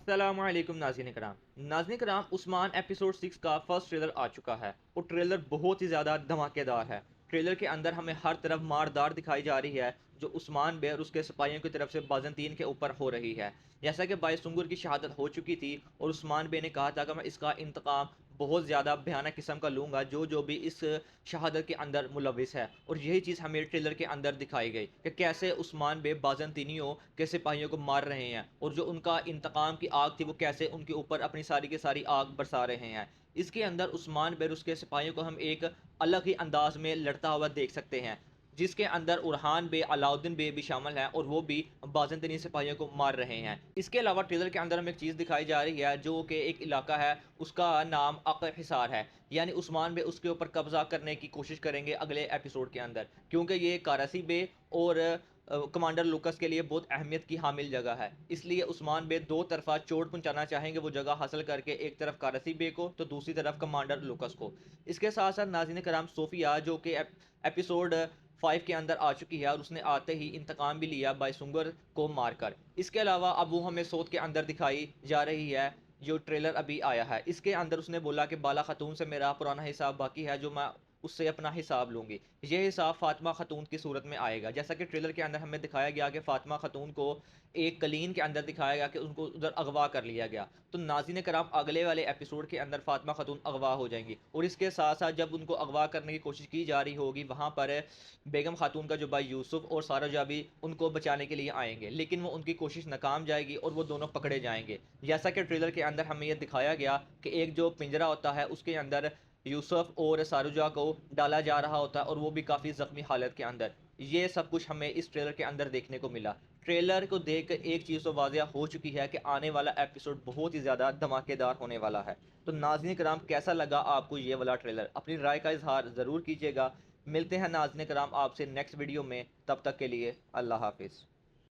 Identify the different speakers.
Speaker 1: अस्सलामुअलैकुम नाज़रीन कराम उस्मान एपिसोड 6 का फर्स्ट ट्रेलर आ चुका है और ट्रेलर बहुत ही ज़्यादा धमाकेदार है। ट्रेलर के अंदर हमें हर तरफ मारदार दिखाई जा रही है जो उस्मान बे और उसके सिपाहियों की तरफ से बाज़ंतीन के ऊपर हो रही है। जैसा कि बायसुंगुर की शहादत हो चुकी थी और उस्मान बे ने कहा था कि मैं इसका इंतकाम बहुत ज़्यादा भयानक किस्म का लूँगा जो जो भी इस शहादत के अंदर मुलविस है। और यही चीज़ हमें ट्रेलर के अंदर दिखाई गई कि कैसे उस्मान बे बाज़ंतीनियों के सिपाहियों को मार रहे हैं और जो उनका इंतकाम की आग थी वो कैसे उनके ऊपर अपनी सारी की सारी आग बरसा रहे हैं। इसके अंदर उस्मान बे और उसके सिपाहियों को हम एक अलग ही अंदाज में लड़ता हुआ देख सकते हैं, जिसके अंदर उरहान बे, अलाउद्दीन बे भी शामिल हैं और वो भी बाज़ंतीनी सिपाहियों को मार रहे हैं। इसके अलावा ट्रेलर के अंदर हमें एक चीज़ दिखाई जा रही है जो कि एक इलाका है, उसका नाम अक़ हिसार है। यानी उस्मान बे उसके ऊपर कब्जा करने की कोशिश करेंगे अगले एपिसोड के अंदर, क्योंकि ये कारासी बे और कमांडर लुकस के लिए बहुत अहमियत की हामिल जगह है। इसलिए उस्मान बे दो तरफा चोट पहुंचाना चाहेंगे वो जगह हासिल करके, एक तरफ कारासी बे को तो दूसरी तरफ कमांडर लुकस को। इसके साथ साथ नाज़रीन कराम सोफिया जो कि एपिसोड 5 के अंदर आ चुकी है और उसने आते ही इंतकाम भी लिया बायसुंगर को मारकर। इसके अलावा अब वो हमें सोत के अंदर दिखाई जा रही है जो ट्रेलर अभी आया है। इसके अंदर उसने बोला कि बाला खातून से मेरा पुराना हिसाब बाकी है जो मैं उससे अपना हिसाब लूँगी। ये हिसाब फ़ातिमा खातून की सूरत में आएगा। जैसा कि ट्रेलर के अंदर हमें दिखाया गया कि फ़ातिमा खातून को एक कलीन के अंदर दिखाया गया कि उनको उधर अगवा कर लिया गया। तो नाज़रीन कराम अगले वाले एपिसोड के अंदर फ़ातिमा खातून अगवा हो जाएँगी और इसके साथ-साथ जब उनको अगवा करने की कोशिश की जा रही होगी वहाँ पर बेगम खातून का जो भाई यूसुफ और सारा जाबी उनको बचाने के लिए आएँगे। लेकिन वो उनकी कोशिश नाकाम जाएगी और वो दोनों पकड़े जाएँगे। जैसा कि ट्रेलर के अंदर हमें ये दिखाया गया कि एक जो पिंजरा होता है उसके अंदर यूसुफ और सारूजा को डाला जा रहा होता है और वो भी काफ़ी ज़ख्मी हालत के अंदर। ये सब कुछ हमें इस ट्रेलर के अंदर देखने को मिला। ट्रेलर को देख कर एक चीज़ तो वाज़िया हो चुकी है कि आने वाला एपिसोड बहुत ही ज़्यादा धमाकेदार होने वाला है। तो नाज़रीन कराम कैसा लगा आपको ये वाला ट्रेलर? अपनी राय का इज़हार ज़रूर कीजिएगा। मिलते हैं नाज़रीन कराम आपसे नेक्स्ट वीडियो में, तब तक के लिए अल्लाह हाफ़िज़।